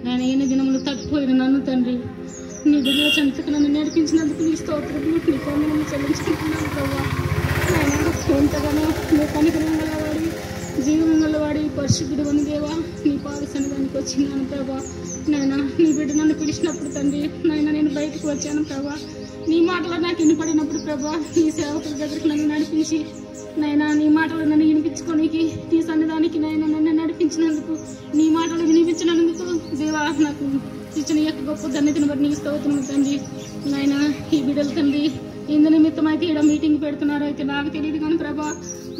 నేను ఈయన దినములు తప్పిపోయిన నన్ను తండ్రి నీ బిడ్డల చెంతకు నన్ను నేర్పించినందుకు నీ స్తోత్రములు నీ కొందరు చెల్లించుకుంటున్నాను ప్రభావ. ఎంతగానో నీ కనికరం గలవాడి జీవం గలవాడి పరిశుద్ధుడు అని దేవా నీ పాద సన్నిధానికి వచ్చినాను ప్రభా. నాయన నీ బిడ్డ నన్ను పిలిచినప్పుడు తండ్రి నాయన నేను బయటకు వచ్చాను ప్రభా. నీ మాటలు నాకు వినపడినప్పుడు ప్రభా నీ సేవకుల దగ్గరికి నన్ను నడిపించి నాయన నీ మాటలు నన్ను వినిపించుకోనికి నీ సన్నిధానికి నాయన నన్ను నడిపించినందుకు నీ మాటలు వినిపించినందుకు దేవా నాకు ఇచ్చిన యొక్క గొప్ప ధన్యతను బట్టి నీకు స్తోత్రము తండ్రి. నాయన ఈ బిడ్డలు తండ్రి ఇందు నిమిత్తం అయితే ఇక్కడ మీటింగ్ పెడుతున్నారు అయితే నాకు తెలియదు కానీ ప్రభా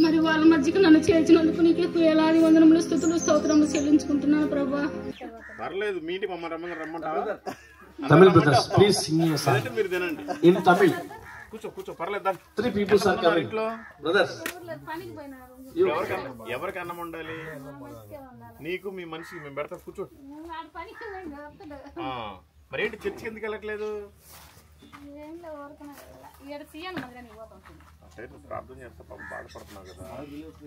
మరి వాళ్ళ మధ్యకు నన్ను చేర్చినందుకు నీకు ఎక్కువ వేలాది వందనములు స్తుతులు స్తోత్రములు చెల్లించుకుంటున్నాను ప్రభా. Tamil brothers, please sing a song in Tamil. కూర్చో పర్లేదు. 3 people are coming. Brothers, ఎవరికి అన్నం ఉండాలి? నీకు మీ మనిషికి మేము పెడతాం. కూర్చో. మరి ఏంటి చర్చికి ఎందుకు వెళ్ళట్లేదు? ప్రార్థన చేస్తా పాపం బాధపడుతున్నావు కదా.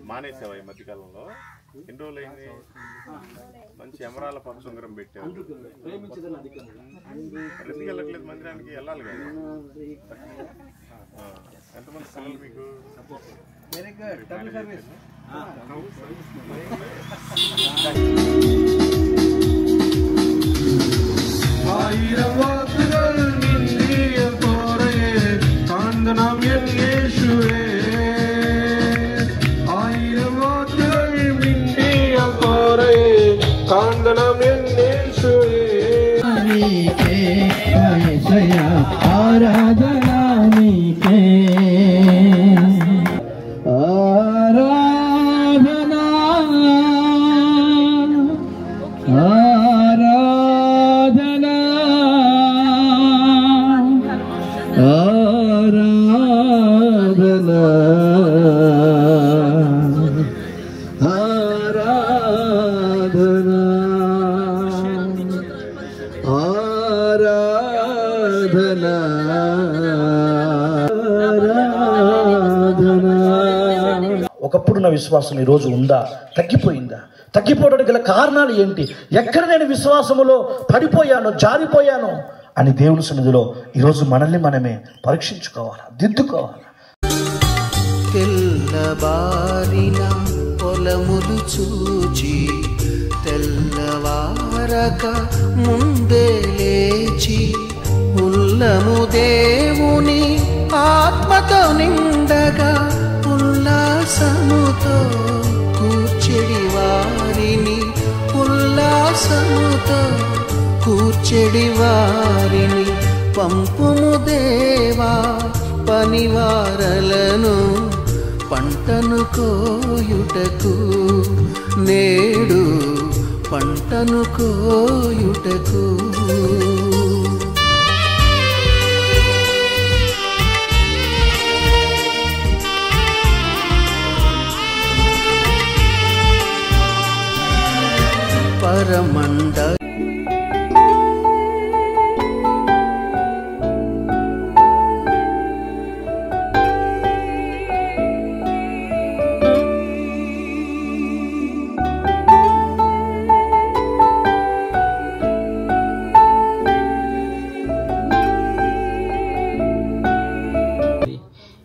మానేసావా ఈ మధ్యకాలంలో? ఎన్ని రోజులు అయింది? మంచి ఎమరాల పప్పు ఉంగరం పెట్టావు. ఎందుకు వెళ్ళట్లేదు మందిరానికి? వెళ్ళాలి కదా. ఎంతమంది పిల్లలు మీకు? ఆరాధనా నీకే ఆరాధనా ఆరాధనా ఆరాధనా ఆరాధనా ఒకప్పుడు నా విశ్వాసం ఈరోజు ఉందా, తగ్గిపోయిందా? తగ్గిపోవడానికి గల కారణాలు ఏంటి? ఎక్కడ నేను విశ్వాసములో పడిపోయాను, జారిపోయాను అని దేవుని సన్నిధిలో ఈరోజు మనల్ని మనమే పరీక్షించుకోవాలి, దిద్దుకోవాలి. తెల్లబారిన పొలములు చూచి తెల్లవారక ముందే లేచి ఉల్లము దేవుని ఆత్మతో నిండగా ఉల్లాసముతో కూర్చెడి వారిని ఉల్లాసముతో కూర్చెడి వారిని పంపుము దేవా పనివారలను పంటను కోయుటకు నేడు పంటను కోయుటకు పరమండ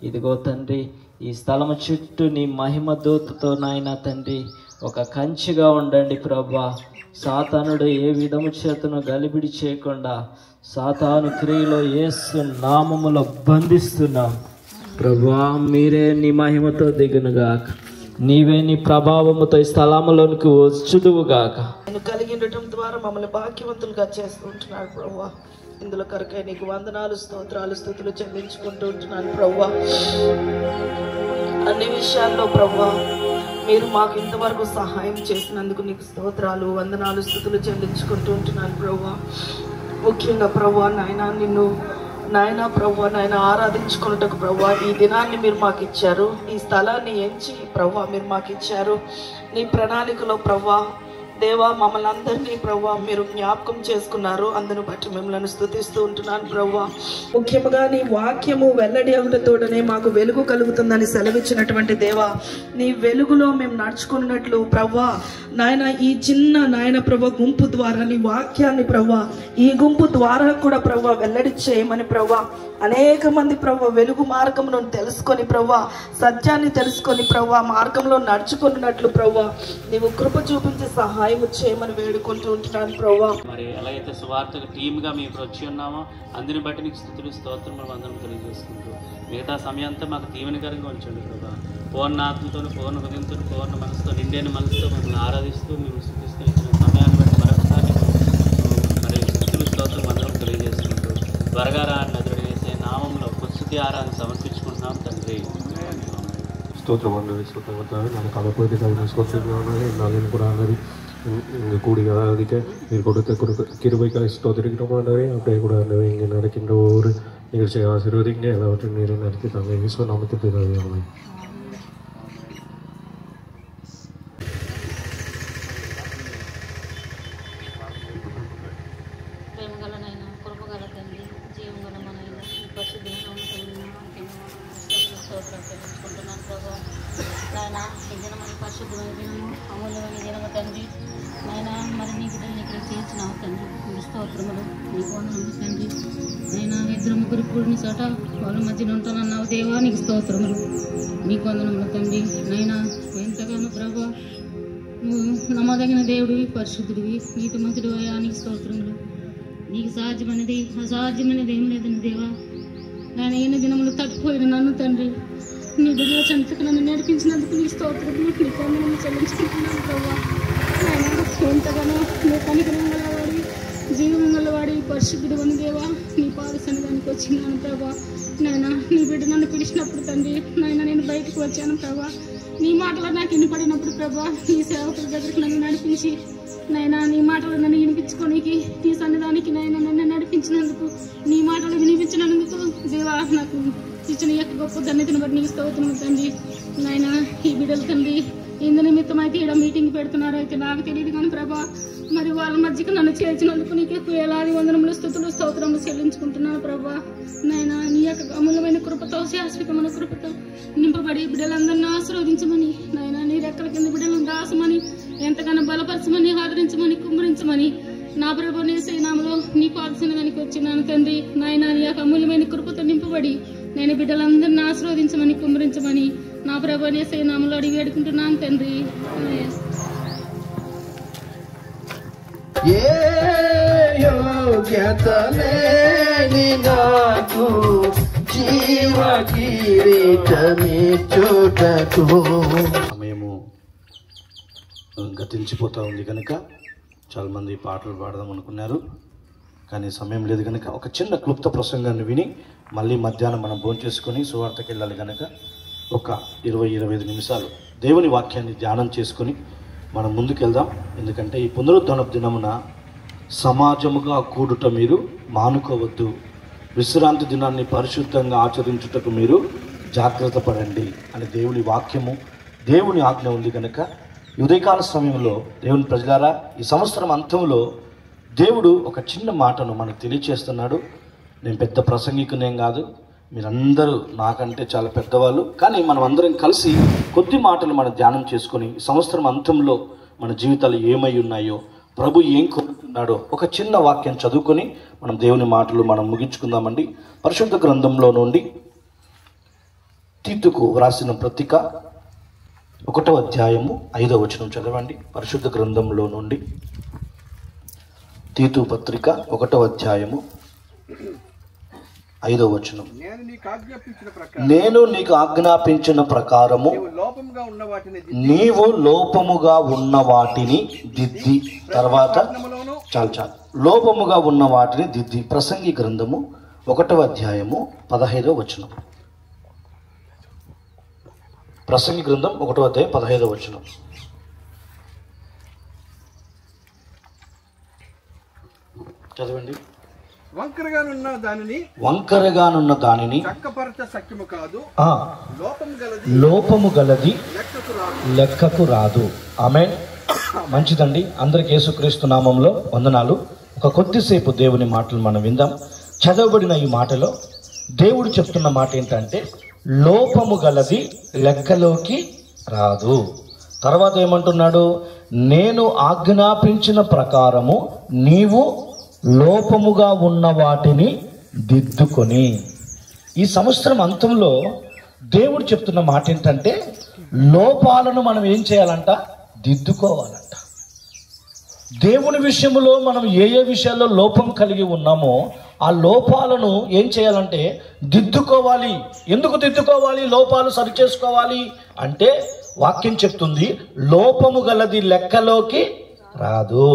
ఇదిగో తండ్రి ఈ స్థలము చుట్టూ నీ మహిమ దూతతో నాయన తండ్రి ఒక కంచిగా ఉండండి ప్రభా. సాతానుడు ఏ విధము చేతను గలిబిడి చేయకుండా సాతాను క్రియలో యేసు నామములో బంధిస్తున్నాం ప్రభా. మీరే నీ మహిమతో దిగునుగాక, నీవే నీ ప్రభావముతో ఈ స్థలములోనికి వచ్చుదువుగాక. నేను కలిగి ఉండటం ద్వారా మమ్మల్ని భాగ్యవంతులుగా చేస్తూ ఉంటున్నాడు ప్రభా. ఇందులో కరకై నీకు వందనాలు స్తోత్రాలు స్తుతులు చెల్లించుకుంటూ ఉంటున్నాను ప్రభా. అన్ని విషయాల్లో ప్రభా మీరు మాకు ఇంతవరకు సహాయం చేసినందుకు నీకు స్తోత్రాలు వందనాలు స్తుతులు చెల్లించుకుంటూ ఉంటున్నాను ప్రభా. ముఖ్యంగా ప్రభా నాయన నిన్ను నాయన ప్రభా నాయన ఆరాధించుకున్నట్టుకు ప్రభా ఈ దినాన్ని మీరు మాకు ఇచ్చారు, ఈ స్థలాన్ని ఎంచి ప్రభా మీరు మాకు ఇచ్చారు. నీ ప్రణాళికలో ప్రభా దేవా మమ్మల్ని అందరినీ ప్రభా మీరు జ్ఞాపకం చేసుకున్నారు. అందును బట్టి మిమ్మల్ని స్తుతిస్తూ ఉంటున్నాను ప్రభా. ముఖ్యంగా నీ వాక్యము వెల్లడి అవుటతోటనే మాకు వెలుగు కలుగుతుందని సెలవిచ్చినటువంటి దేవా, నీ వెలుగులో మేము నడుచుకున్నట్లు ప్రభా నాయన ఈ చిన్న నాయన ప్రభా గుంపు ద్వారా నీ వాక్యాన్ని ప్రభా ఈ గుంపు ద్వారా కూడా ప్రభా వెల్లడి చేయమని ప్రభా అనేక మంది ప్రభా వెలుగు మార్గంలో తెలుసుకొని ప్రభా సత్యాన్ని తెలుసుకొని ప్రభా మార్గంలో నడుచుకున్నట్లు ప్రభా నీవు కృప చూపించి సహాయం చేయమని వేడుకుంటూ ఉంటున్నాను ప్రభా. మరి ఎలాగైతే సువార్తకు టీమ్గా మేము వచ్చి ఉన్నామో అందుని బట్టి నీకు స్తుతులు స్తోత్రములు అందరం తెలియజేసుకుంటూ మిగతా సమయంతో మాకు దీవెనకరంగా ఉంచండి ప్రభా. పూర్ణ ఆత్మతో పూర్ణ హృదయంతో పూర్ణ మనసుతో నిండైన మనసుతో మమ్మల్ని ఆరాధిస్తూ మేము స్తుతిస్తూ ఇచ్చిన సమయాన్ని బట్టి మరొకసారి మరి స్తుతులు స్తోత్రం అందరం తెలియజేసుకుంటూ త్వరగా నదుడు వేసే నామంలో స్తుతి ಆರಾಧನೆ ಸಮರ್ಪಿಸಿಕೊಂಡಾಂ తండ్రి. స్తోత్రం అన్నది స్తోత్రం నాకు కాకపోతే స్తోత్రం అన్నది నాలుగు కూడా అన్నది கூடி ஆராதிக்க நீர் கொடுத்த கிருபைக்காய் ஸ்தோத்திரிக்கிறோம் ஆண்டவரே. அப்படியே கூட ஆண்டவரே இங்கே நடக்கின்ற ஒவ்வொரு நிகழ்ச்சியை ஆசீர்வதிங்க, எல்லாவற்றையும் நீரை நடத்தி தாங்க. ஈஸ்வர நாமத்தில் பிதாவே. ప్రేమగలనైనా కృపగల తండ్రి జీవంగల మనైనా ఈ పరిశుద్ధంగా స్తోత్రాలు చెల్లించుకుంటున్నాను ప్రభావ. నాయన ఈ దినమని పరిశుద్ధమైన దినము అమూల్యమైన దినము తండ్రి. నాయన మరి నీ బిడ్డలు ఇక్కడ చేర్చినావు తండ్రి, మీ స్తోత్రములు నీకు వందనములు తండ్రి. నేను ఇద్దరు ముగ్గురు కూడిన చోట వాళ్ళ మధ్యన ఉంటానన్నావు దేవా, నీకు స్తోత్రములు నీకు వందనములు తండ్రి. నాయన ఎంతగానో ప్రభావ నువ్వు నమ్మదగిన దేవుడివి, పరిశుద్ధుడివి, నీతిమంతుడు అయ్యా, నీకు స్తోత్రములు. నీకు సాధ్యమైనది అసాధ్యమైనది ఏం లేదని దేవా. నేను ఎన్ని దినములు తప్పిపోయిన నన్ను తండ్రి నీ బిడ్డల చెంతకు నన్ను నడిపించినందుకు నీ స్తోత్రములు నీకు వందనములు చెల్లించుకుంటున్నాను ప్రభావ. నేను ఎంతగానో నీ కనికరం గలవాడి జీవం గలవాడి పరిశుద్ధుడు అని దేవా నీ పాద సన్నిధానికి వచ్చినాను ప్రభా. నాయన నీ బిడ్డ నన్ను పిలిచినప్పుడు తండ్రి నాయన నేను బయటకు వచ్చాను ప్రభా. నీ మాటలు నాకు వినపడినప్పుడు ప్రభా నీ సేవకుల దగ్గరికి నన్ను నడిపించి నాయన నీ మాటలు నన్ను వినిపించుకోనికి నీ సన్నిధానికి నాయన నన్ను నడిపించినందుకు నీ మాటలు వినిపించినందుకు దేవా నాకు ఇచ్చిన యొక్క గొప్ప ధన్యతను బట్టి నీకు స్తోత్రములు తండ్రి. నాయన ఈ బిడ్డలు తండ్రి ఇందు నిమిత్తం అయితే ఇక్కడ మీటింగ్ పెడుతున్నారు అయితే నాకు తెలియదు కానీ ప్రభా మరి వాళ్ళ మధ్యకు నన్ను చేర్చినందుకు నీకు వేలాది వందనములు స్తుతులు స్తోత్రములు చెల్లించుకుంటున్నాను ప్రభా. నాయన నీ యొక్క అమూల్యమైన కృపతో శాశ్వతమైన కృపతో నింపబడి బిడ్డలందరినీ ఆశీర్వదించమని నాయన నీ రెక్కల కింద బిడ్డలను దాసమని ఎంతగానో బలపరచమని ఆదరించమని కుమ్మరించమని నా ప్రభు నేసే నామలో నీ పాదసిన దానికి వచ్చినాను తండ్రి. నాయన నీ యొక్క అమూల్యమైన కృపతో నింపబడి నేను బిడ్డలందరినీ ఆశీర్వదించమని కుమ్మరించమని నా ప్రభు నేసే నామలో అడిగి వేడుకుంటున్నాను తండ్రి. ఏ యోగ్యత లేని నాకు జీవ కిరీటమిచ్చుటకు. సమయము గతించిపోతూ ఉంది కనుక చాలామంది పాటలు పాడదాం అనుకున్నారు, కానీ సమయం లేదు కనుక ఒక చిన్న క్లుప్త ప్రసంగాన్ని విని మళ్ళీ మధ్యాహ్నం మనం భోంచేసుకొని సువార్తకి వెళ్ళాలి కనుక ఒక 20-25 నిమిషాలు దేవుని వాక్యాన్ని ధ్యానం చేసుకొని మనం ముందుకెళ్దాం. ఎందుకంటే ఈ పునరుద్ధరణ దినమున సమాజముగా కూడుట మీరు మానుకోవద్దు, విశ్రాంతి దినాన్ని పరిశుద్ధంగా ఆచరించుటకు మీరు జాగ్రత్త పడండి అని దేవుని వాక్యము దేవుని ఆజ్ఞ ఉంది కనుక ఈ ఉదయకాల సమయంలో దేవుని ప్రజలారా ఈ సంవత్సరం అంతంలో దేవుడు ఒక చిన్న మాటను మనకు తెలియచేస్తున్నాడు. నేను పెద్ద ప్రసంగికునేం కాదు, మీరందరూ నాకంటే చాలా పెద్దవాళ్ళు, కానీ మనం అందరం కలిసి కొద్ది మాటలు మనం ధ్యానం చేసుకొని సంవత్సరం అంతంలో మన జీవితాలు ఏమై ఉన్నాయో ప్రభు ఏం కోరుతున్నాడో ఒక చిన్న వాక్యం చదువుకొని మనం దేవుని మాటలు మనం ముగించుకుందామండి. పరిశుద్ధ గ్రంథంలో నుండి తీతుకు వ్రాసిన పత్రిక 1వ అధ్యాయము 5వ వచనం చదవండి. పరిశుద్ధ గ్రంథంలో నుండి తీతు పత్రిక 1వ అధ్యాయము 5వ వచనం. నేను నీకు ఆజ్ఞాపించిన ప్రకారము నీవు లోపముగా ఉన్న వాటిని దిద్ది. తర్వాత చాలు లోపముగా ఉన్న వాటిని దిద్ది. ప్రసంగి గ్రంథము 1వ అధ్యాయము 15వ వచనం. ప్రసంగి గ్రంథం 1వ అధ్యాయం 15వ వచనం. చదవండి. వంకరగానున్న దానిని లోపము గలది లెక్కకు రాదు. ఆమేన్. మంచిదండి. అందరికి యేసుక్రీస్తు నామంలో వందనాలు. ఒక కొద్దిసేపు దేవుని మాటలు మనం విందాం. చదవబడిన ఈ మాటలో దేవుడు చెప్తున్న మాట ఏంటంటే, లోపము గలది లెక్కలోకి రాదు. తర్వాత ఏమంటున్నాడు, నేను ఆజ్ఞాపించిన ప్రకారము నీవు లోపముగా ఉన్న వాటిని దిద్దుకొని. ఈ సంవత్సరం అంతంలో దేవుడు చెప్తున్న మాట ఏంటంటే, లోపాలను మనం ఏం చేయాలంట, దిద్దుకోవాలంట. దేవుని విషయంలో మనం ఏ ఏ విషయాల్లో లోపం కలిగి ఉన్నామో ఆ లోపాలను ఏం చేయాలంటే దిద్దుకోవాలి. ఎందుకు దిద్దుకోవాలి? లోపాలు సరిచేసుకోవాలి అంటే వాక్యం చెప్తుంది, లోపము గలది లెక్కలోకి రాదు.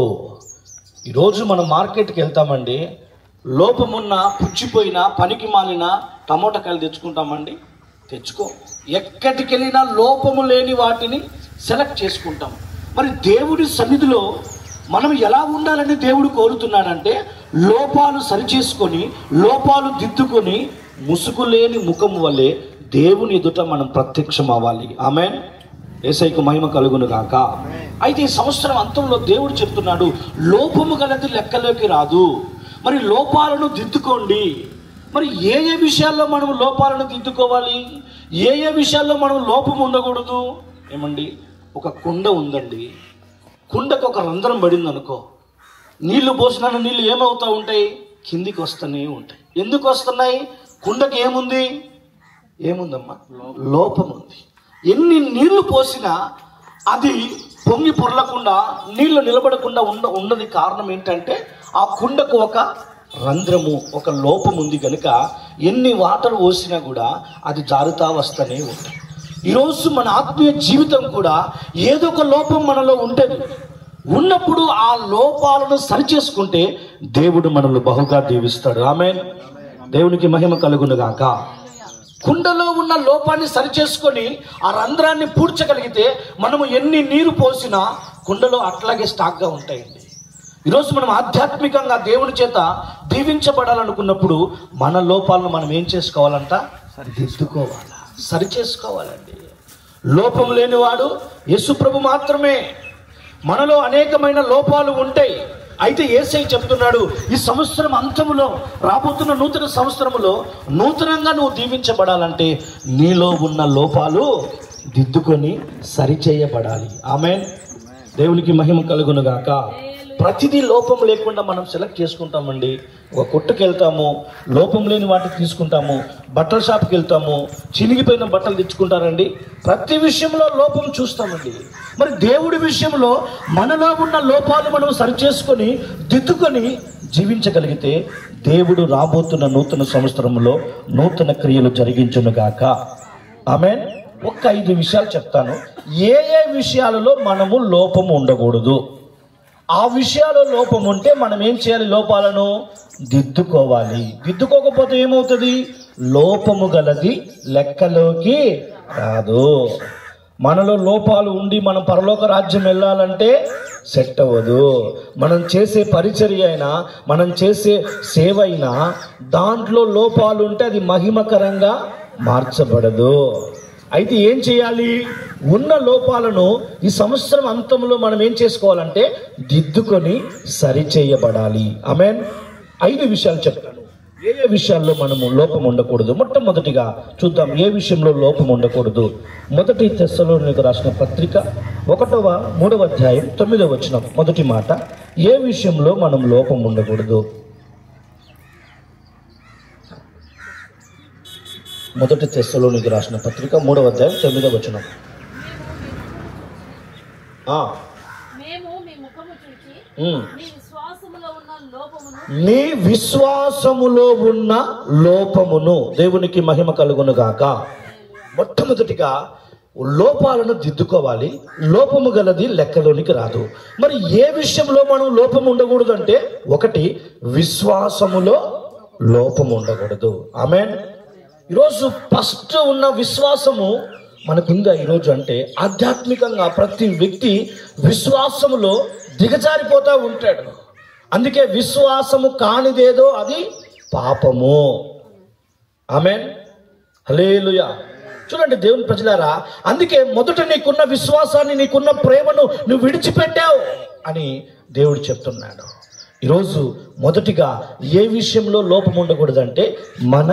ఈరోజు మనం మార్కెట్కి వెళ్తామండి, లోపమున్న పుచ్చిపోయిన పనికి మాలిన టమోటాకాయలు తెచ్చుకుంటామండి? తెచ్చుకో. ఎక్కడికి వెళ్ళినా లోపము లేని వాటిని సెలెక్ట్ చేసుకుంటాం. మరి దేవుడి సన్నిధిలో మనం ఎలా ఉండాలని దేవుడు కోరుతున్నాడంటే, లోపాలు సరిచేసుకొని లోపాలు దిద్దుకొని ముసుగు లేని ముఖం వల్లే దేవుని ఎదుట మనం ప్రత్యక్షం అవ్వాలి. ఆమేన్. యేసయ్యకు మహిమ కలుగును గాక. అయితే ఈ సంవత్సరం అంతంలో దేవుడు చెప్తున్నాడు, లోపము గలది లెక్కలోకి రాదు. మరి లోపాలను దిద్దుకోండి. మరి ఏ ఏ విషయాల్లో మనం లోపాలను దిద్దుకోవాలి? ఏ ఏ విషయాల్లో మనం లోపం ఉండకూడదు? ఏమండి, ఒక కుండ ఉందండి, కుండకు ఒక రంధ్రం పడింది అనుకో, నీళ్లు పోసిన నీళ్ళు ఏమవుతూ ఉంటాయి? కిందికి వస్తూనే ఉంటాయి. ఎందుకు వస్తున్నాయి? కుండకి ఏముంది? ఏముందమ్మా? లోపం ఉంది. ఎన్ని నీళ్లు పోసినా అది పొంగి పొర్లకుండా, నీళ్లు నిలబడకుండా ఉన్నది కారణం ఏంటంటే, ఆ కుండకు ఒక రంధ్రము, ఒక లోపం ఉంది కనుక ఎన్ని వాటర్ పోసినా కూడా అది జారుతా వస్తూనే ఉంటాయి. ఈరోజు మన ఆత్మీయ జీవితం కూడా ఏదో ఒక లోపం మనలో ఉంటుంది. ఉన్నప్పుడు ఆ లోపాలను సరిచేసుకుంటే దేవుడు మనల్ని బహుగా దీవిస్తాడు. ఆమేన్. దేవునికి మహిమ కలుగునుగాక. కుండలో ఉన్న లోపాన్ని సరిచేసుకొని ఆ రంధ్రాన్ని పూడ్చగలిగితే మనము ఎన్ని నీరు పోసినా కుండలో అట్లాగే స్టాక్గా ఉంటాయండి. ఈరోజు మనం ఆధ్యాత్మికంగా దేవుని చేత దీవించబడాలనుకున్నప్పుడు మన లోపాలను మనం ఏం చేసుకోవాలంట? సరిదిద్దుకోవాలి, సరిచేసుకోవాలండి. లోపం లేనివాడు యేసుప్రభు మాత్రమే. మనలో అనేకమైన లోపాలు ఉంటాయి. అయితే యేసయ్య చెప్తున్నాడు, ఈ సంవత్సరం అంతములో, రాబోతున్న నూతన సంవత్సరములో నూతనంగా నువ్వు దీవించబడాలంటే నీలో ఉన్న లోపాలు దిద్దుకొని సరిచేయబడాలి. ఆమేన్. దేవునికి మహిమ కలుగునుగాక. ప్రతిదీ లోపం లేకుండా మనం సెలెక్ట్ చేసుకుంటామండి. ఒక కొట్టుకు వెళ్తాము, లోపం లేని వాటిని తీసుకుంటాము. బట్టల షాప్కి వెళ్తాము, చినిగిపోయిన బట్టలు తెచ్చుకుంటారండి. ప్రతి విషయంలో లోపం చూస్తామండి. మరి దేవుడి విషయంలో మనలో ఉన్న లోపాలు మనం సరిచేసుకొని దిద్దుకొని జీవించగలిగితే దేవుడు రాబోతున్న నూతన సంవత్సరంలో నూతన క్రియలు జరిగించునుగాక. ఆమేన్. ఒక్క 5 విషయాలు చెప్తాను. ఏ ఏ విషయాలలో మనము లోపము ఉండకూడదు, ఆ విషయాల్లో లోపం ఉంటే మనం ఏం చేయాలి? లోపాలను దిద్దుకోవాలి. దిద్దుకోకపోతే ఏమవుతుంది? లోపము గలది లెక్కలోకి రాదు. మనలో లోపాలు ఉండి మనం పరలోక రాజ్యం వెళ్ళాలంటే సెట్ అవ్వదు. మనం చేసే పరిచర్య అయినా, మనం చేసే సేవ అయినా దాంట్లో లోపాలు ఉంటే అది మహిమకరంగా మార్చబడదు. అయితే ఏం చేయాలి? ఉన్న లోపాలను ఈ సంవత్సరం అంతంలో మనం ఏం చేసుకోవాలంటే దిద్దుకొని సరిచేయబడాలి. ఆమేన్. 5 విషయాలు చెప్తాను, ఏ ఏ విషయాల్లో మనము లోపం ఉండకూడదు. మొట్టమొదటిగా చూద్దాం ఏ విషయంలో లోపం ఉండకూడదు. 1 తెస్సలోనికీయులకు రాసిన పత్రిక 1వ 3వ అధ్యాయం 9వ వచనం మొదటి మాట, ఏ విషయంలో మనం లోపం ఉండకూడదు. 1 తెస్సలోనికీయులకు రాసిన పత్రిక 3వ అధ్యాయం 9వ వచనం. నీ విశ్వాసములో ఉన్న లోపమును, దేవునికి మహిమ కలుగునుగాక. మొట్టమొదటిగా లోపాలను దిద్దుకోవాలి. లోపము గలది లెక్కలోనికి రాదు. మరి ఏ విషయంలో మనం లోపం ఉండకూడదు అంటే, 1 విశ్వాసములో లోపం ఉండకూడదు. ఆమేన్. ఈరోజు ఫస్ట్ ఉన్న విశ్వాసము మనకుందా ఈరోజు అంటే, ఆధ్యాత్మికంగా ప్రతి వ్యక్తి విశ్వాసములో దిగజారిపోతూ ఉంటాడు. అందుకే విశ్వాసము కానిదేదో అది పాపము. ఆమేన్. హల్లెలూయా. చూడండి దేవుని ప్రజలారా, అందుకే మొదట నీకున్న విశ్వాసాన్ని, నీకున్న ప్రేమను నువ్వు విడిచిపెట్టావు అని దేవుడు చెప్తున్నాడు. ఈరోజు మొదటిగా ఏ విషయంలో లోపం ఉండకూడదంటే మన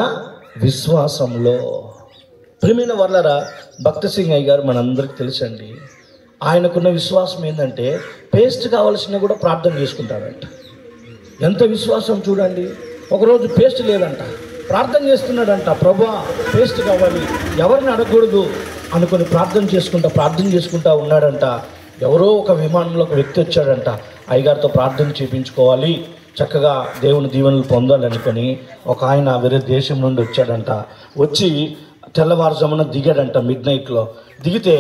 విశ్వాసంలో. ప్రియమైన వర్లారా, భక్త సింగ్ అయ్య గారు మనందరికి తెలుసండి. ఆయనకున్న విశ్వాసం ఏంటంటే పేస్ట్ కావాల్సిన కూడా ప్రార్థన చేసుకుంటాడంట. ఎంత విశ్వాసం చూడండి. ఒకరోజు పేస్ట్ లేదంట, ప్రార్థన చేస్తున్నాడంట, ప్రభువా పేస్ట్ కావాలి, ఎవరిని అడగకూడదు అనుకుని ప్రార్థన చేసుకుంటా ఉన్నాడంట. ఎవరో ఒక విమానంలో ఒక వ్యక్తి వచ్చాడంట, అయ్యగారితో ప్రార్థన చేయించుకోవాలి, చక్కగా దేవుని దీవెనలు పొందాలనుకొని ఒక ఆయన వేరే దేశం నుండి వచ్చాడంట. వచ్చి తెల్లవారుజామున దిగాడంట, మిడ్ నైట్లో దిగితే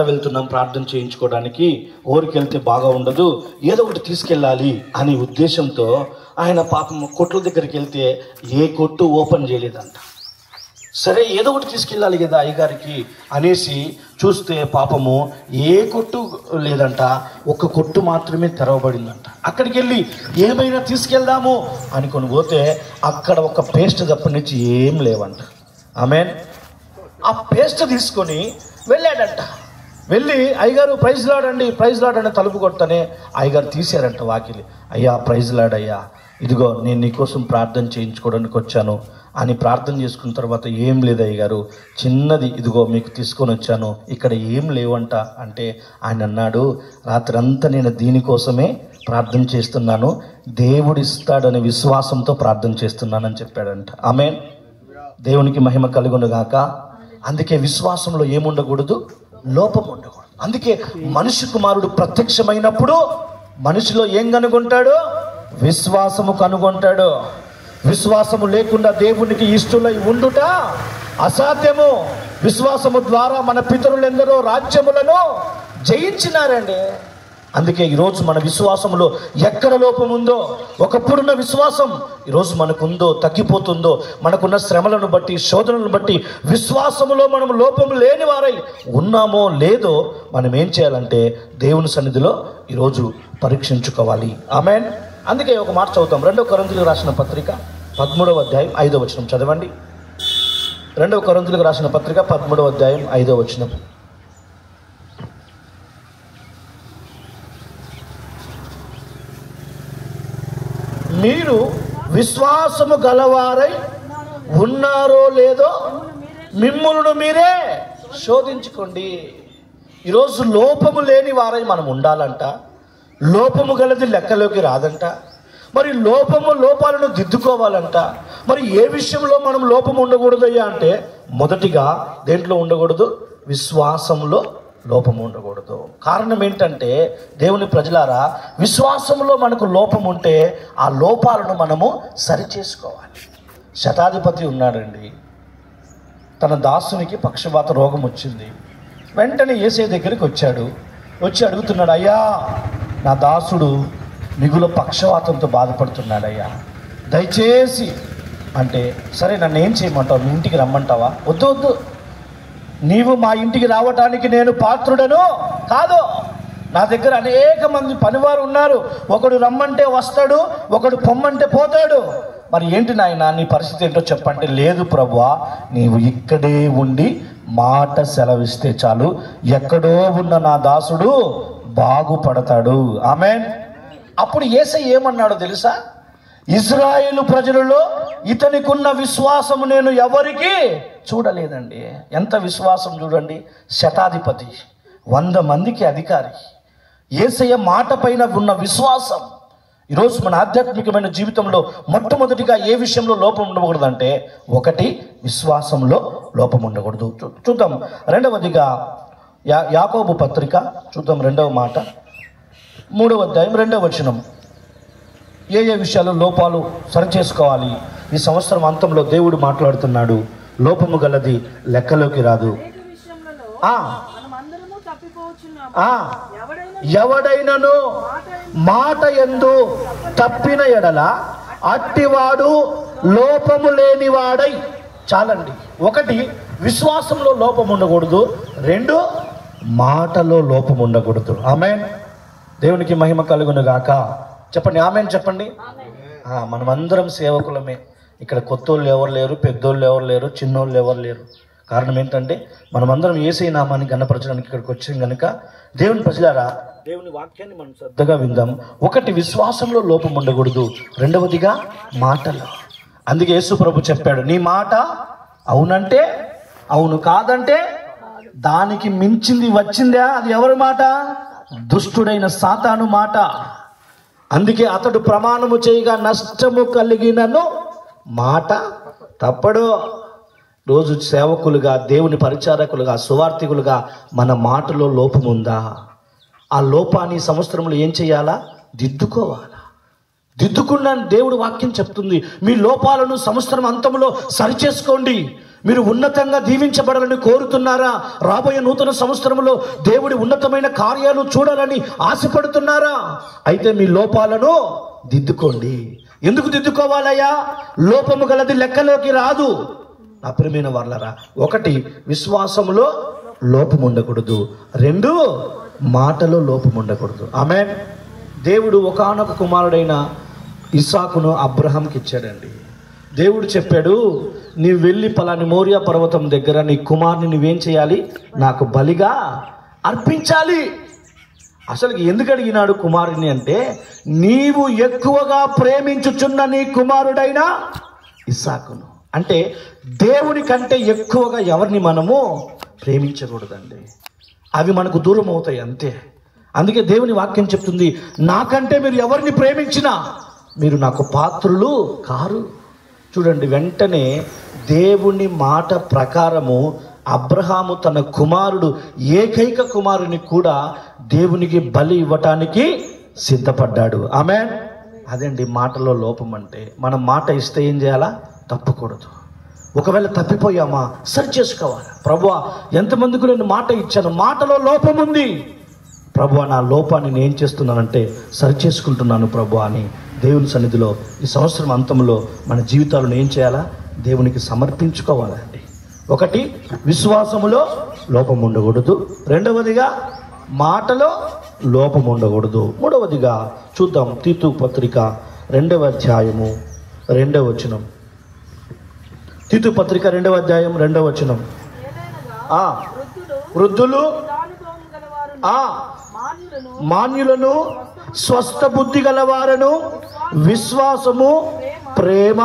వెళ్తున్నాం ప్రార్థన చేయించుకోవడానికి, ఊరికి వెళ్తే బాగా ఉండదు, ఏదో ఒకటి తీసుకెళ్ళాలి అనే ఉద్దేశంతో ఆయన పాపం కొట్ల దగ్గరికి వెళ్తే ఏ కొట్టు ఓపెన్ చేయలేదంట. సరే ఏదో ఒకటి తీసుకెళ్ళాలి కదా అయ్యగారికి అనేసి చూస్తే పాపము ఏ కొట్టు లేదంట, ఒక కొట్టు మాత్రమే తెరవబడిందంట. అక్కడికి వెళ్ళి ఏమైనా తీసుకెళ్దాము అనుకొని పోతే అక్కడ ఒక పేస్ట్ తప్ప నుంచి ఏం లేవంట. ఆమేన్. ఆ పేస్ట్ తీసుకొని వెళ్ళాడంట. వెళ్ళి అయ్యగారు ప్రైజ్ లాడండి తలుపు కొట్టనే అయ్యగారు తీశారంట వాకిలి. అయ్యా ప్రైజ్ లాడయ్యా, ఇదిగో నేను నీకోసం ప్రార్థన చేయించుకోవడానికి వచ్చాను అని ప్రార్థన చేసుకున్న తర్వాత ఏం లేదు అయ్యగారు, చిన్నది ఇదిగో మీకు తీసుకొని వచ్చాను, ఇక్కడ ఏం లేవంట అంటే ఆయన అన్నాడు, రాత్రంతా నేను దీనికోసమే ప్రార్థన చేస్తున్నాను, దేవుడు ఇస్తాడనే విశ్వాసంతో ప్రార్థన చేస్తున్నానని చెప్పాడంట. ఆమేన్. దేవునికి మహిమ కలుగునుగాక. అందుకే విశ్వాసంలో ఏముండకూడదు, లోపం ఉండకూడదు. అందుకే మనిషి కుమారుడు ప్రత్యక్షమైనప్పుడు మనిషిలో ఏం కనుగొంటాడు, విశ్వాసము కనుగొంటాడు. విశ్వాసము లేకుండా దేవునికి ఇష్టలై ఉండుట అసాధ్యము. విశ్వాసము ద్వారా మన పితరులెందరో రాజ్యములను జయించినారండి. అందుకే ఈరోజు మన విశ్వాసంలో ఎక్కడ లోపం ఉందో, ఒకప్పుడున్న విశ్వాసం ఈరోజు మనకుందో తగ్గిపోతుందో, మనకున్న శ్రమలను బట్టి శోధనలను బట్టి విశ్వాసములో మనం లోపం లేని వారై ఉన్నామో లేదో మనం ఏం చేయాలంటే దేవుని సన్నిధిలో ఈరోజు పరీక్షించుకోవాలి. ఆమేన్. అందుకే ఒక మాట చదువుతాం. 2 కొరింథీయులకు రాసిన పత్రిక 13వ అధ్యాయం 5వ వచనం చదవండి. 2 కొరింథీయులకు రాసిన పత్రిక 13వ అధ్యాయం 5వ వచనం. మీరు విశ్వాసము గలవారై ఉన్నారో లేదో మిమ్ములను మీరే శోధించుకోండి. ఈరోజు లోపము లేని వారై మనం ఉండాలంట. లోపము గలది లెక్కలోకి రాదంట. మరి లోపాలను దిద్దుకోవాలంట. మరి ఏ విషయంలో మనం లోపం ఉండకూడదయ్యా అంటే మొదటిగా దేంట్లో ఉండకూడదు, విశ్వాసంలో లోపం ఉండకూడదు. కారణం ఏంటంటే దేవుని ప్రజలారా, విశ్వాసంలో మనకు లోపం ఉంటే ఆ లోపాలను మనము సరిచేసుకోవాలి. శతాధిపతి ఉన్నాడండి, తన దాసునికి పక్షవాత రోగం వచ్చింది. వెంటనే యేసయ్య దగ్గరికి వచ్చి అడుగుతున్నాడు, అయ్యా నా దాసుడు మిగుల పక్షవాతంతో బాధపడుతున్నాడయ్యా, దయచేసి అంటే, సరే నన్ను ఏం చేయమంటావు, మీ ఇంటికి రమ్మంటావా? వద్దు, నీవు మా ఇంటికి రావటానికి నేను పాత్రుడను కాదు. నా దగ్గర అనేక మంది పనివారు ఉన్నారు, ఒకడు రమ్మంటే వస్తాడు, ఒకడు పొమ్మంటే పోతాడు. మరి ఏంటి నాయన నీ పరిస్థితి ఏంటో చెప్పంటే, లేదు ప్రభువా, నీవు ఇక్కడే ఉండి మాట సెలవిస్తే చాలు, ఎక్కడో ఉన్న నా దాసుడు బాగుపడతాడు. ఆమేన్. అప్పుడు యేసయ్య ఏమన్నాడో తెలుసా? ఇజ్రాయేలు ప్రజలలో ఇతనికున్న విశ్వాసము నేను ఎవరికి చూడలేదండి. ఎంత విశ్వాసం చూడండి. శతాధిపతి, 100 మందికి అధికారి, యేసయ్య మాట పైన ఉన్న విశ్వాసం. ఈరోజు మన ఆధ్యాత్మికమైన జీవితంలో మొట్టమొదటిగా ఏ విషయంలో లోపం ఉండకూడదంటే, ఒకటి విశ్వాసంలో లోపం ఉండకూడదు. చూద్దాం. రెండవదిగా యాకోబు పత్రిక చూద్దాం, 2వ మాట, 3వ అధ్యాయం 2వ వచనం. ఏ విషయాలు లోపాలు సరిచేసుకోవాలి ఈ సంవత్సరం అంతంలో దేవుడు మాట్లాడుతున్నాడు. లోపము గలది లెక్కలోకి రాదు. ఎవడైనను మాట యందు తప్పిన ఎడల అట్టివాడు లోపము లేనివాడై. చాలండి. ఒకటి, విశ్వాసంలో లోపం ఉండకూడదు. 2, మాటలో లోపం ఉండకూడదు. ఆమేన్. దేవునికి మహిమ కలుగును గాక. చెప్పండి ఆమేన్ చెప్పండి. మనమందరం సేవకులమే. ఇక్కడ కొత్తోళ్ళు ఎవరు లేరు, పెద్దోళ్ళు ఎవరు లేరు, చిన్నోళ్ళు ఎవరు లేరు. కారణం ఏంటంటే మనమందరం యేసయ్య నామాన్ని గణపరచడానికి ఇక్కడికి వచ్చాం కనుక దేవుని ప్రజలారా, దేవుని వాక్యాన్ని మనం శ్రద్ధగా విందాం. ఒకటి, విశ్వాసంలో లోపం ఉండకూడదు. రెండవదిగా మాటలు. అందుకే యేసు ప్రభు చెప్పాడు, నీ మాట అవునంటే అవును, కాదంటే దానికి మించింది వచ్చిందా? అది ఎవరి మాట? దుష్టుడైన సాతాను మాట. అందుకే అతడు ప్రమాణము చేయగా నష్టము కలిగినను మాట తప్పడు. రోజు సేవకులుగా, దేవుని పరిచారకులుగా, సువార్థికులుగా మన మాటలో లోపం ఉందా? ఆ లోపాన్ని సంవత్సరంలో ఏం చేయాలా? దిద్దుకోవాలా. దిద్దుకున్నాను దేవుడు వాక్యం చెప్తుంది. మీ లోపాలను సంవత్సరం అంతంలో సరిచేసుకోండి. మీరు ఉన్నతంగా దీవించబడాలని కోరుతున్నారా? రాబోయే నూతన సంవత్సరంలో దేవుడి ఉన్నతమైన కార్యాలు చూడాలని ఆశపడుతున్నారా? అయితే మీ లోపాలను దిద్దుకోండి. ఎందుకు దిద్దుకోవాలయ్యా? లోపము గలది లెక్కలోకి రాదు. నా ప్రియమైన వారలారా, ఒకటి, విశ్వాసములో లోపం ఉండకూడదు. రెండు, మాటలో లోపం ఉండకూడదు. ఆమేన్. దేవుడు ఒకానొక కుమారుడైన ఇస్సాకును అబ్రహాంకి ఇచ్చాడండి. దేవుడు చెప్పాడు, నీవు వెళ్ళి పలాని మోరియా పర్వతం దగ్గర నీ కుమారుని నువ్వేం చేయాలి? నాకు బలిగా అర్పించాలి. అసలు ఎందుకు అడిగినాడు కుమారుని అంటే, నీవు ఎక్కువగా ప్రేమించుచున్న నీ కుమారుడైన ఇస్సాకును. అంటే దేవుని కంటే ఎక్కువగా ఎవరిని మనము ప్రేమించకూడదండి. అవి మనకు దూరం అవుతాయి అంతే. అందుకే దేవుని వాక్యం చెప్తుంది, నాకంటే మీరు ఎవరిని ప్రేమించినా మీరు నాకు పాత్రులు కారు. చూడండి, వెంటనే దేవుని మాట ప్రకారము అబ్రహాము తన కుమారుడు, ఏకైక కుమారుని కూడా దేవునికి బలి ఇవ్వటానికి సిద్ధపడ్డాడు. ఆమేన్. అదండి మాటలో లోపం అంటే. మనం మాట ఇస్తే ఏం చేయాలా? తప్పకూడదు. ఒకవేళ తప్పిపోయామా సరి చేసుకోవాలి. ప్రభువా, ఎంతమందికి నేను మాట ఇచ్చాను, మాటలో లోపం ఉంది ప్రభువా, నా లోపాన్ని నేను ఏం చేస్తున్నానంటే సరి చేసుకుంటున్నాను ప్రభువా అని దేవుని సన్నిధిలో ఈ సంవత్సరం అంతంలో మన జీవితాలను ఏం చేయాలా? దేవునికి సమర్పించుకోవాలండి. ఒకటి, విశ్వాసములో లోపం ఉండకూడదు. రెండవదిగా, మాటలో లోపం ఉండకూడదు. మూడవదిగా చూద్దాం, తీతు పత్రిక 2వ అధ్యాయము 2వ వచనం. తీతు పత్రిక 2వ అధ్యాయం 2వ వచనం. వృద్ధులు, మాన్యులను, స్వస్థ బుద్ధి గలవారను, విశ్వాసము, ప్రేమ,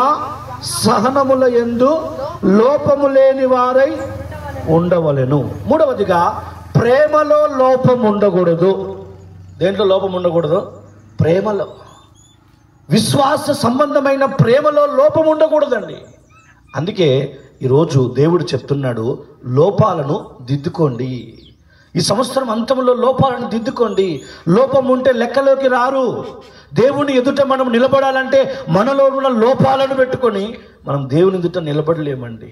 సహనముల యందు లోపము లేని వారై ఉండవలెను. మూడవదిగా, ప్రేమలో లోపం ఉండకూడదు. దేంట్లో లోపం ఉండకూడదు? ప్రేమలో. విశ్వాస సంబంధమైన ప్రేమలో లోపం ఉండకూడదండి. అందుకే ఈరోజు దేవుడు చెప్తున్నాడు, లోపాలను దిద్దుకోండి. ఈ సంవత్సరం అంతంలో లోపాలను దిద్దుకోండి. లోపం ఉంటే లెక్కలోకి రారు. దేవుని ఎదుట మనం నిలబడాలంటే మనలో ఉన్న లోపాలను పెట్టుకొని మనం దేవుని ఎదుట నిలబడలేమండి.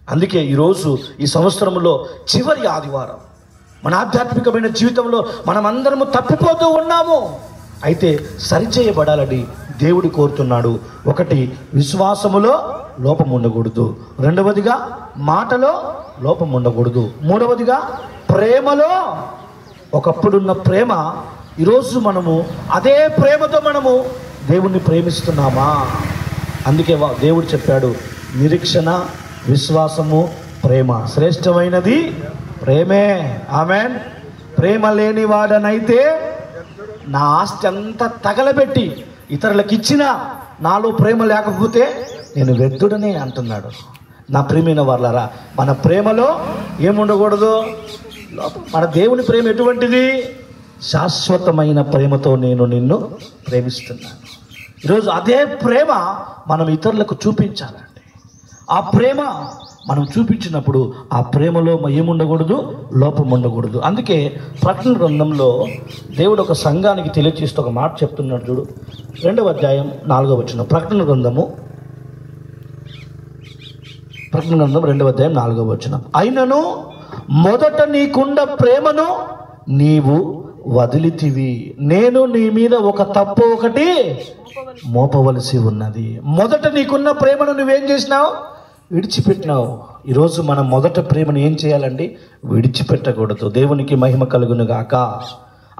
అందుకే ఈరోజు ఈ సంవత్సరంలో చివరి ఆదివారం మన ఆధ్యాత్మికమైన జీవితంలో మనమందరము తప్పిపోతూ ఉన్నాము. అయితే సరిచేయబడాలని దేవుడు కోరుతున్నాడు. ఒకటి, విశ్వాసములో లోపం ఉండకూడదు. రెండవదిగా, మాటలో లోపం ఉండకూడదు. మూడవదిగా, ప్రేమలో. ఒకప్పుడున్న ప్రేమ ఈరోజు మనము అదే ప్రేమతో మనము దేవుణ్ణి ప్రేమిస్తున్నామా? అందుకే దేవుడు చెప్పాడు, నిరీక్షణ, విశ్వాసము, ప్రేమ, శ్రేష్టమైనది ప్రేమే. ఆమేన్. ప్రేమ లేని వాడనైతే నా ఆస్తి అంతా తగలబెట్టి ఇతరులకు ఇచ్చినా నాలో ప్రేమ లేకపోతే నేను వ్యర్థుడనే అంటున్నాడు. నా ప్రియమైన వారలారా, మన ప్రేమలో ఏముండకూడదు? మన దేవుని ప్రేమ ఎటువంటిది? శాశ్వతమైన ప్రేమతో నేను నిన్ను ప్రేమిస్తున్నాను. ఈరోజు అదే ప్రేమ మనం ఇతరులకు చూపించాలండి. ఆ ప్రేమ మనం చూపించినప్పుడు ఆ ప్రేమలో ఏముండకూడదు? లోపం ఉండకూడదు. అందుకే ప్రకటన గ్రంథంలో దేవుడు ఒక సంఘానికి తెలియజేస్తూ ఒక మాట చెప్తున్నాడు. చూడు, 2వ అధ్యాయం 4వ వచనం. ప్రకటన గ్రంథం 2వ అధ్యాయం 4వ వచనం. అయినను మొదట నీకుండ ప్రేమను నీవు వదిలితివి, నేను నీ మీద ఒక తప్పు ఒకటి మోపవలసి ఉన్నది. మొదట నీకున్న ప్రేమను నువ్వేం చేసినావు? విడిచిపెట్టినావు. ఈరోజు మనం మొదట ప్రేమను ఏం చేయాలండి? విడిచిపెట్టకూడదు. దేవునికి మహిమ కలుగును గాక.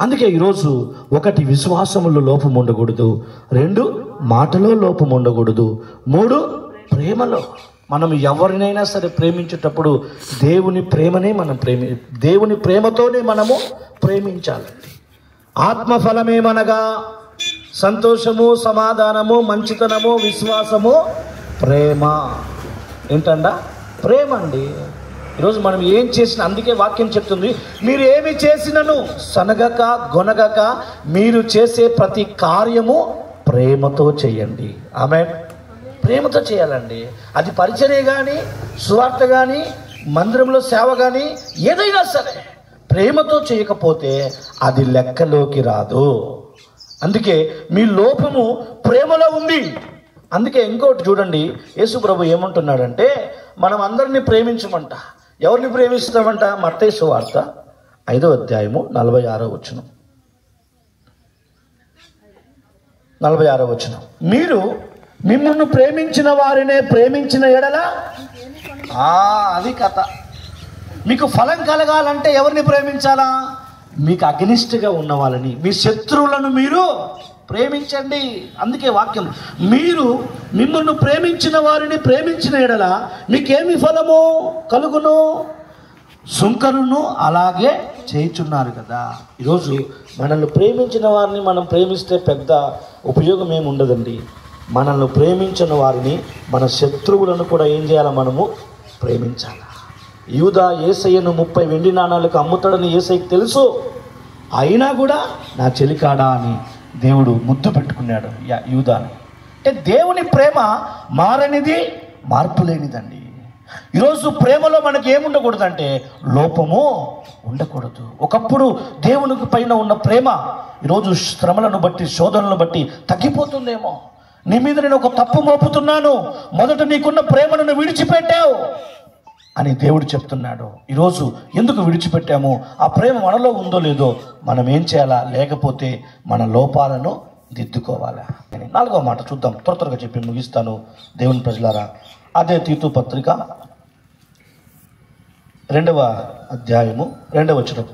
అందుకే ఈరోజు ఒకటి, విశ్వాసములో లోపం ఉండకూడదు. 2, మాటలో లోపం ఉండకూడదు. 3, ప్రేమలో. మనం ఎవరినైనా సరే ప్రేమించేటప్పుడు దేవుని ప్రేమనే మనం దేవుని ప్రేమతోనే మనము ప్రేమించాలండి. ఆత్మఫలమేమనగా సంతోషము, సమాధానము, మంచితనము, విశ్వాసము, ప్రేమ. ఏంటండ? ప్రేమ అండి. ఈరోజు మనం ఏం చేసినా, అందుకే వాక్యం చెప్తుంది, మీరు ఏమి చేసినను సనగక గొనగక మీరు చేసే ప్రతి కార్యము ప్రేమతో చేయండి. ఆమేన్. ప్రేమతో చేయాలండి. అది పరిచర్య కానీ, సువార్త కానీ, మందిరంలో సేవ కానీ, ఏదైనా సరే ప్రేమతో చేయకపోతే అది లెక్కలోకి రాదు. అందుకే మీ లోపము ప్రేమలో ఉంది. అందుకే ఇంకోటి చూడండి, యేసు ప్రభు ఏమంటున్నాడంటే, మనం అందరినీ ప్రేమించమంట. ఎవరిని ప్రేమిస్తామంట? మత్తయి సువార్త 5వ అధ్యాయము 46వ వచనం. 46వ వచనం. మీరు మిమ్మల్ని ప్రేమించిన వారినే ప్రేమించిన ఎడల, అది కథ. మీకు ఫలం కలగాలంటే ఎవరిని ప్రేమించాలా? మీకు అగ్నిష్ఠగా ఉన్న వాళ్ళని, మీ శత్రువులను మీరు ప్రేమించండి. అందుకే వాక్యం, మీరు మిమ్మల్ని ప్రేమించిన వారిని ప్రేమించిన ఎడల మీకేమి ఫలము కలుగును? సుంకరును అలాగే చేయుచున్నారు కదా. ఈరోజు మనల్ని ప్రేమించిన వారిని మనం ప్రేమిస్తే పెద్ద ఉపయోగం ఏమి ఉండదండి. మనల్ని ప్రేమించిన వారిని, మన శత్రువులను కూడా ఏం చేయాలి? మనము ప్రేమించాలి. యూదా యేసయ్యను 30 వెండి నాణాలకు అమ్ముతాడని యేసయ్యకు తెలుసు. అయినా కూడా నా చెలికాడా అని దేవుడు ముద్దు పెట్టుకున్నాడు యూదాని. అంటే దేవుని ప్రేమ మారనిది, మార్పు లేనిదండి. ఈరోజు ప్రేమలో మనకి ఏముండకూడదంటే లోపము ఉండకూడదు. ఒకప్పుడు దేవునికి పైన ఉన్న ప్రేమ ఈరోజు శ్రమలను బట్టి, శోధనలను బట్టి తగ్గిపోతుందేమో. నీ మీద నేను ఒక తప్పు మోపుతున్నాను, మొదట నీకున్న ప్రేమను నువ్వు విడిచిపెట్టావు అని దేవుడు చెప్తున్నాడు. ఈరోజు ఎందుకు విడిచిపెట్టాము? ఆ ప్రేమ మనలో ఉందో లేదో మనం ఏం చేయాలా? లేకపోతే మన లోపాలను దిద్దుకోవాలా. 4వ మాట చూద్దాం, త్వరగా చెప్పి ముగిస్తాను. దేవుని ప్రజలారా, అదే తీతు పత్రిక 2వ అధ్యాయము 2వ వచనం.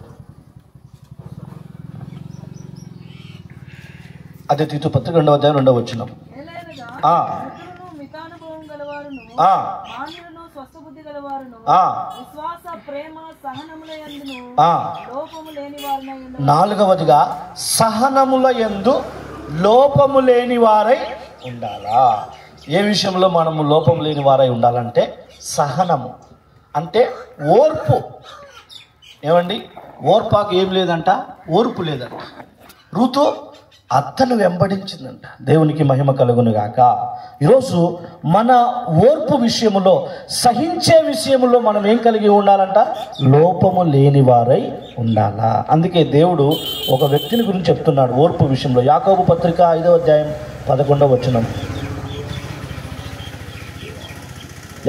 అదే తీతు పత్రిక 2వ అధ్యాయం 2వ వచనం. నాలుగవదిగా సహనముల యందు లోపము లేని వారై ఉండాలా. ఏ విషయంలో మనము లోపం లేని వారై ఉండాలంటే సహనము అంటే ఓర్పు. ఏమండి? ఓర్పాకు ఏం లేదంట? ఓర్పు లేదంట. ఋతు అత్తను వెంబడించిందంట. దేవునికి మహిమ కలుగును గాక. ఈరోజు మన ఓర్పు విషయములో, సహించే విషయములో మనం ఏం కలిగి ఉండాలంట? లోపము లేని వారై ఉండాలా. అందుకే దేవుడు ఒక వ్యక్తిని గురించి చెప్తున్నాడు ఓర్పు విషయంలో. యాకోబు పత్రిక 5వ అధ్యాయం 11వ వచనం.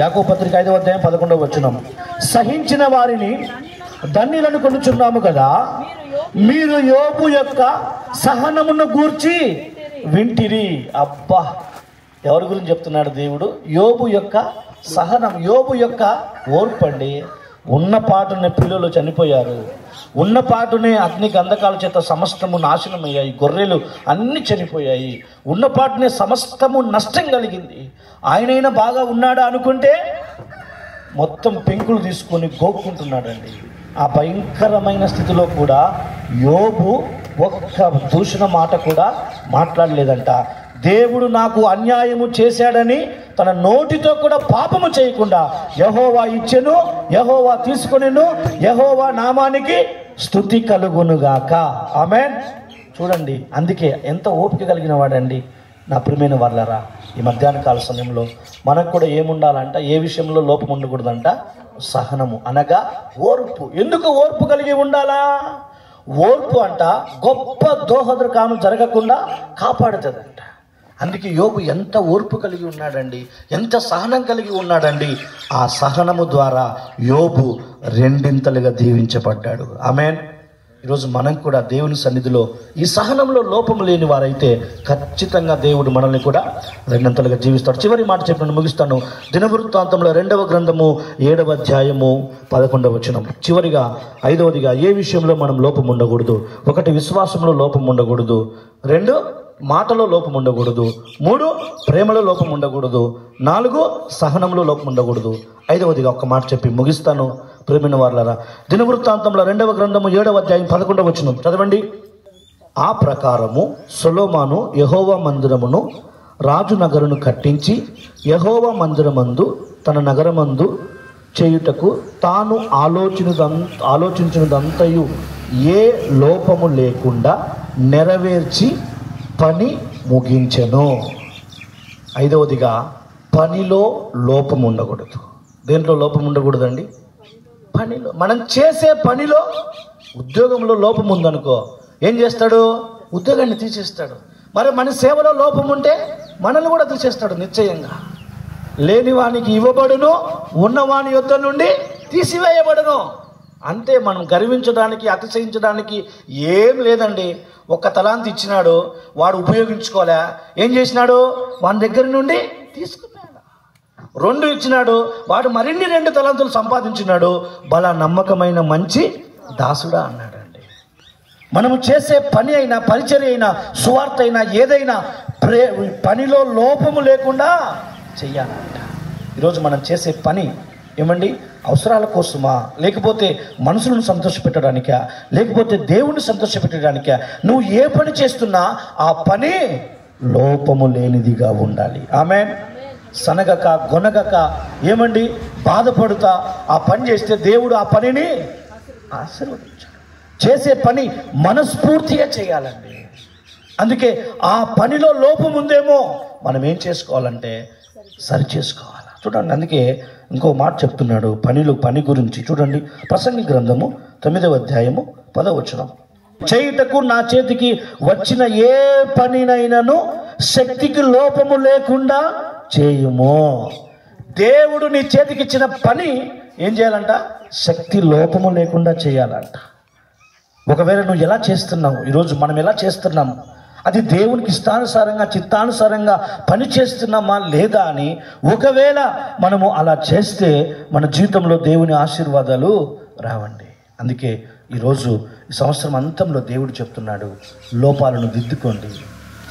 యాకోబు పత్రిక 5వ అధ్యాయం 11వ వచనం. సహించిన వారిని ధన్యులను కొనుచున్నాము కదా, మీరు యోబు యొక్క సహనమును గూర్చి వింటిరి. అబ్బా, ఎవరి గురించి చెప్తున్నాడు దేవుడు? యోబు యొక్క సహనం, యోబు యొక్క ఓర్పు అండి. ఉన్నపాటునే పిల్లలు చనిపోయారు, ఉన్నపాటునే అగ్ని గంధకాల చేత సమస్తము నాశనమయ్యాయి, గొర్రెలు అన్నీ చనిపోయాయి, ఉన్నపాటునే సమస్తము నష్టం కలిగింది. ఆయనైనా బాగా ఉన్నాడా అనుకుంటే మొత్తం పెంకులు తీసుకొని గోక్కుంటున్నాడండి. ఆ భయంకరమైన స్థితిలో కూడా యోబు ఒక్క దూషణ మాట కూడా మాట్లాడలేదంట. దేవుడు నాకు అన్యాయము చేశాడని తన నోటితో కూడా పాపము చేయకుండా యెహోవా ఇచ్చెను, యెహోవా తీసుకొనెను, యెహోవా నామానికి స్తుతి కలుగునుగాక. ఆమేన్. చూడండి, అందుకే ఎంత ఓపిక కలిగిన వాడండి నా ప్రియమైన వాళ్ళరా. ఈ మధ్యాహ్న కాల సమయంలో మనకు కూడా ఏముండాలంట? ఏ విషయంలో లోపం ఉండకూడదంట? సహనము అనగా ఓర్పు. ఎందుకు ఓర్పు కలిగి ఉండాలా? ఓర్పు అంట గొప్ప దోహదకాను జరగకుండా కాపాడుతుందంట. అందుకే యోబు ఎంత ఓర్పు కలిగి ఉన్నాడండి, ఎంత సహనం కలిగి ఉన్నాడండి. ఆ సహనము ద్వారా యోబు రెండింతలుగా దీవించబడ్డాడు. ఆమేన్. ఈరోజు మనం కూడా దేవుని సన్నిధిలో ఈ సహనంలో లోపం లేని వారైతే ఖచ్చితంగా దేవుడు మనల్ని కూడా రెండంతలుగా జీవిస్తాడు. చివరి మాట చెప్పిన ముగిస్తాను. దినవృత్తాంతంలో 2వ గ్రంథము 7వ అధ్యాయము 11వ వచనం. చివరిగా 5వదిగా ఏ విషయంలో మనం లోపం ఉండకూడదు? 1 విశ్వాసంలో లోపం ఉండకూడదు. 2 మాటలో లోపం ఉండకూడదు. 3 ప్రేమలో లోపం ఉండకూడదు. 4 సహనంలో లోపం ఉండకూడదు. 5వదిగా ఒక్క మాట చెప్పి ముగిస్తాను. ప్రేమైన వారలారా, దినవృత్తాంతంలో 2వ గ్రంథము 7వ అధ్యాయం 11వ వచనం చదవండి. ఆ ప్రకారము సొలొమోను యెహోవా మందిరమును రాజు నగరును కట్టించి యెహోవా మందిరమందు తన నగరమందు చేయుటకు తాను ఆలోచించినదంతయు ఏ లోపము లేకుండా నెరవేర్చి పని ముగించెను. 5వదిగా పనిలో లోపం ఉండకూడదు. దేంట్లో లోపం ఉండకూడదండి? పనిలో. మనం చేసే పనిలో, ఉద్యోగంలో లోపం ఉందనుకో, ఏం చేస్తాడు? ఉద్యోగాన్ని తీసేస్తాడు. మరి మన సేవలో లోపం ఉంటే మనల్ని కూడా తీసేస్తాడు నిశ్చయంగా. లేనివానికి ఇవ్వబడును, ఉన్నవాని యొద్ద నుండి తీసివేయబడును. అంతే. మనం గర్వించడానికి, అతిశయించడానికి ఏం లేదండి. ఒక్క తలాంతి ఇచ్చినాడు, వాడు ఉపయోగించుకోలే, ఏం చేసినాడు? వాని దగ్గర నుండి తీసుకున్నాడు. 2 ఇచ్చినాడు, వాడు మరిన్ని 2 తలాంతులు సంపాదించినాడు. బలా నమ్మకమైన మంచి దాసుడా అన్నాడండి. మనము చేసే పని అయినా, పరిచర్య అయినా, సువార్త అయినా, ఏదైనా పనిలో లోపము లేకుండా చెయ్యాలంట. ఈరోజు మనం చేసే పని ఏమండి? అవసరాల కోసమా, లేకపోతే మనుషులను సంతోషపెట్టడానికా, లేకపోతే దేవుణ్ణి సంతోషపెట్టడానికా? నువ్వు ఏ పని చేస్తున్నా ఆ పని లోపము లేనిదిగా ఉండాలి. ఆమేన్. సనగక గొనగక ఏమండి బాధపడుతా ఆ పని చేస్తే దేవుడు ఆ పనిని ఆశీర్వదించాడు. చేసే పని మనస్ఫూర్తిగా చేయాలండి. అందుకే ఆ పనిలో లోపం ఉందేమో మనం ఏం చేసుకోవాలంటే సరి చేసుకోవాలి. చూడండి, అందుకే ఇంకో మాట చెప్తున్నాడు పని గురించి. చూడండి, ప్రసంగి గ్రంథము 9వ అధ్యాయము 10వ వచనం. చేయుటకు నా చేతికి వచ్చిన ఏ పనినైనను శక్తికి లోపము లేకుండా చేయుము. దేవుడు నీ చేతికి ఇచ్చిన పని ఏం చేయాలంట? శక్తి లోపము లేకుండా చేయాలంట. ఒకవేళ నువ్వు ఎలా చేస్తున్నావు, ఈరోజు మనం ఎలా చేస్తున్నాము, అది దేవునికి ఇష్టానుసారంగా, చిత్తానుసారంగా పని చేస్తున్నామా లేదా అని ఒకవేళ మనము అలా చేస్తే మన జీవితంలో దేవుని ఆశీర్వాదాలు రావండి. అందుకే ఈరోజు ఈ సంవత్సరం అంతంలో దేవుడు చెప్తున్నాడు, లోపాలను దిద్దుకోండి.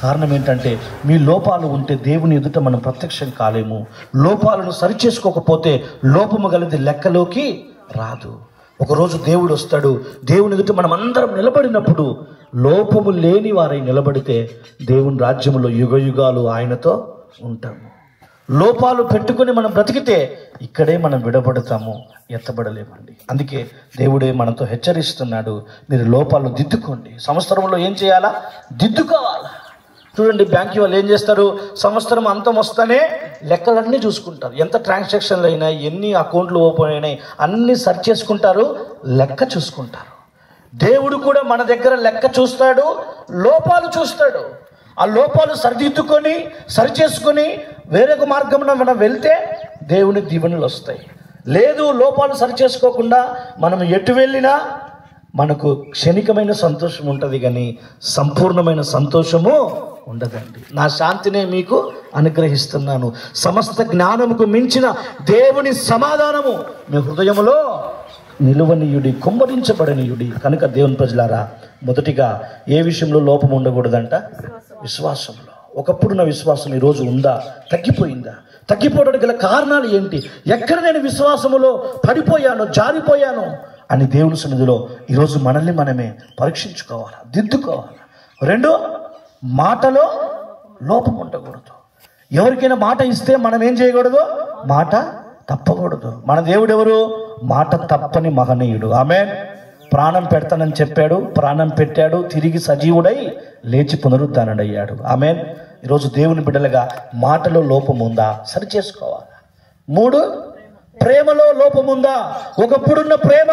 కారణం ఏంటంటే మీ లోపాలు ఉంటే దేవుని ఎదుట మనం ప్రత్యక్షం కాలేము. లోపాలను సరిచేసుకోకపోతే లోపము గలది లెక్కలోకి రాదు. ఒకరోజు దేవుడు వస్తాడు. దేవుని ఎదుట మనం అందరం నిలబడినప్పుడు లోపము లేని వారై నిలబడితే దేవుని రాజ్యంలో యుగయుగాలు ఆయనతో ఉంటాము. లోపాలు పెట్టుకుని మనం బ్రతికితే ఇక్కడే మనం విడబడతాము, ఎత్తబడలేమండి. అందుకే దేవుడే మనతో హెచ్చరిస్తున్నాడు, మీరు లోపాలు దిద్దుకోండి. సంవత్సరంలో ఏం చేయాలా? దిద్దుకోవాలా. చూడండి, బ్యాంక్ వాళ్ళు ఏం చేస్తారు? సంవత్సరం అంతం వస్తానే లెక్కలన్నీ చూసుకుంటారు. ఎంత ట్రాన్సాక్షన్లు అయినాయి, ఎన్ని అకౌంట్లు ఓపెన్ అయినాయి, అన్నీ సర్చ్ చేసుకుంటారు, లెక్క చూసుకుంటారు. దేవుడు కూడా మన దగ్గర లెక్క చూస్తాడు, లోపాలు చూస్తాడు. ఆ లోపాలు సరిదిద్దుకొని సరిచేసుకొని వేరొక మార్గంలో మనం వెళ్తే దేవుని దీవెనలు వస్తాయి. లేదు, లోపాలు సరిచేసుకోకుండా మనం ఎటు వెళ్ళినా మనకు క్షణికమైన సంతోషం ఉంటుంది, కానీ సంపూర్ణమైన సంతోషము ఉండదండి. నా శాంతినే మీకు అనుగ్రహిస్తున్నాను, సమస్త జ్ఞానముకు మించిన దేవుని సమాధానము మీ హృదయములో నిలువనీయుడి, కుమ్మరించబడనీయుడి. కనుక దేవుని ప్రజలారా, మొదటిగా ఏ విషయంలో లోపం ఉండకూడదంట? విశ్వాసంలో. ఒకప్పుడున్న విశ్వాసం ఈరోజు ఉందా? తగ్గిపోయిందా? తగ్గిపోవడానికి గల కారణాలు ఏంటి? ఎక్కడ నేను విశ్వాసములో పడిపోయాను, జారిపోయాను అని దేవుని సన్నిధిలో ఈరోజు మనల్ని మనమే పరీక్షించుకోవాలి, దిద్దుకోవాలి. 2, మాటలో లోపం ఉండకూడదు. ఎవరికైనా మాట ఇస్తే మనం ఏం చేయకూడదు? మాట తప్పకూడదు. మన దేవుడు ఎవరు? మాట తప్పని మహనీయుడు. ఆమేన్. ప్రాణం పెడతానని చెప్పాడు, ప్రాణం పెట్టాడు, తిరిగి సజీవుడై లేచి పునరుద్ధానుడయ్యాడు. ఆమేన్. ఈరోజు దేవుని బిడ్డలుగా మాటలో లోపం ఉందా? సరి చేసుకోవాలి. 3, ప్రేమలో లోపం ఉందా? ఒకప్పుడున్న ప్రేమ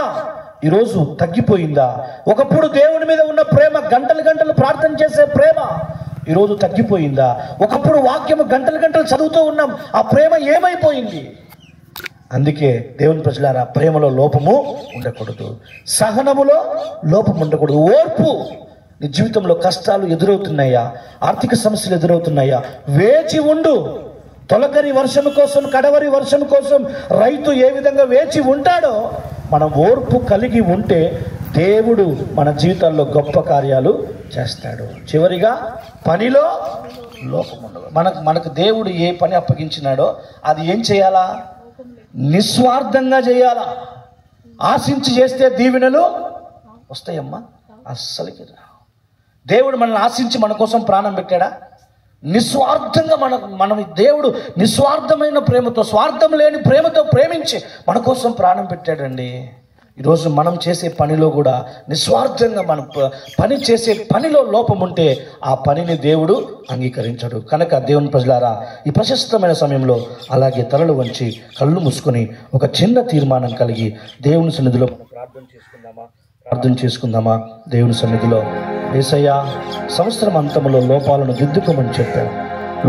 ఈరోజు తగ్గిపోయిందా? ఒకప్పుడు దేవుని మీద ఉన్న ప్రేమ, గంటలు గంటలు ప్రార్థన చేసే ప్రేమ ఈరోజు తగ్గిపోయిందా? ఒకప్పుడు వాక్యము గంటలు గంటలు చదువుతూ ఉన్నాం, ఆ ప్రేమ ఏమైపోయింది? అందుకే దేవుని ప్రజలారా, ప్రేమలో లోపము ఉండకూడదు, సహనములో లోపం ఉండకూడదు. ఓర్పు. నీ జీవితంలో కష్టాలు ఎదురవుతున్నాయా? ఆర్థిక సమస్యలు ఎదురవుతున్నాయా? వేచి ఉండు. తొలకరి వర్షం కోసం, కడవరి వర్షం కోసం రైతు ఏ విధంగా వేచి ఉంటాడో మనం ఓర్పు కలిగి ఉంటే దేవుడు మన జీవితాల్లో గొప్ప కార్యాలు చేస్తాడు. చివరిగా పనిలో లోపం ఉండదు. మనకు దేవుడు ఏ పని అప్పగించినాడో అది ఏం చేయాలా? నిస్వార్థంగా చేయాలా. ఆశించి చేస్తే దీవెనలు వస్తాయమ్మా? అస్సలకి రావు. దేవుడు మనల్ని ఆశించి మన కోసం ప్రాణం పెట్టాడా? నిస్వార్థంగా మనం దేవుడు నిస్వార్థమైన ప్రేమతో, స్వార్థం లేని ప్రేమతో ప్రేమించి మన కోసం ప్రాణం పెట్టాడండి. ఈరోజు మనం చేసే పనిలో కూడా నిస్వార్థంగా మనం పని చేసే పనిలో లోపం ఉంటే ఆ పనిని దేవుడు అంగీకరించడు. కనుక దేవుని ప్రజలారా, ఈ ప్రశస్తమైన సమయంలో అలాగే తలలు వంచి కళ్ళు మూసుకొని ఒక చిన్న తీర్మానం కలిగి దేవుని సన్నిధిలో ప్రార్థన చేసుకుందామా? దేవుని సన్నిధిలో, యేసయ్యా, సంవత్సరం అంతములో లోపాలను దిద్దుకోమని చెప్పావు.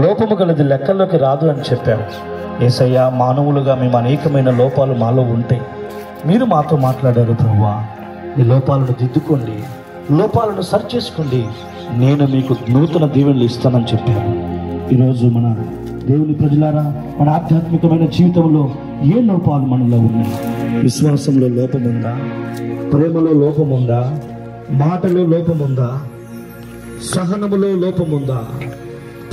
లోపము గలది లెక్కల్లోకి రాదు అని చెప్పావు. యేసయ్యా, మానవులుగా మేము అనేకమైన లోపాలు మాలో ఉంటాయి. మీరు మాతో మాట్లాడారు ప్రభువా. ఈ లోపాలను దిద్దుకోండి, లోపాలను సరి చేసుకోండి, నేను మీకు నూతన దీవెనలు ఇస్తానని చెప్పారు. ఈరోజు మన దేవుని ప్రజలారా, మన ఆధ్యాత్మికమైన జీవితంలో ఏ లోపాలు మనలో ఉన్నాయి? విశ్వాసంలో లోపముందా? ప్రేమలో లోపముందా? మాటలో లోపముందా? సహనములో లోపముందా?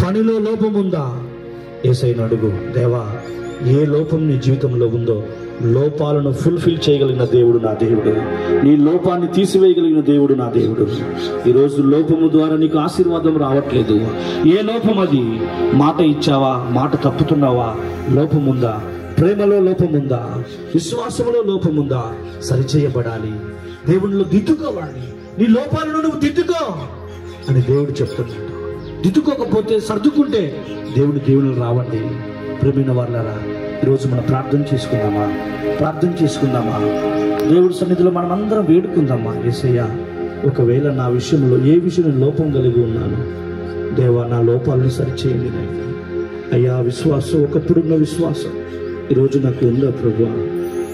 పనిలో లోపముందా? యేసయ్యను అడుగు. దేవా, ఏ లోపం నీ జీవితంలో ఉందో లోపాలను ఫుల్ఫిల్ చేయగలిగిన దేవుడు నా దేవుడు. నీ లోపాన్ని తీసివేయగలిగిన దేవుడు నా దేవుడు. ఈరోజు లోపము ద్వారా నీకు ఆశీర్వాదం రావట్లేదు. ఏ లోపం అది? మాట ఇచ్చావా, మాట తప్పుతున్నావా? లోపముందా? ప్రేమలో లోపముందా? విశ్వాసంలో లోపముందా? సరిచేయబడాలి. దేవునిలో దిద్దుకోవాలి. నీ లోపాలను నువ్వు దిద్దుకో అని దేవుడు చెప్తున్నాడు. దిద్దుకోకపోతే, సర్దుకుంటే దేవుని రావండి. ప్రేమైన వాళ్ళారా, ఈరోజు మనం ప్రార్థన చేసుకుందామా? దేవుడి సన్నిధిలో మనం అందరం వేడుకుందామా? యేసయ్యా, ఒకవేళ నా విషయంలో ఏ విషయంలో లోపం కలిగి ఉన్నాను, దేవా, నా లోపాలను సరిచేయండి నాయనా. అయ్యా, విశ్వాసం, ఒకప్పుడున్న విశ్వాసం ఈరోజు నాకు ఉందా ప్రభువా?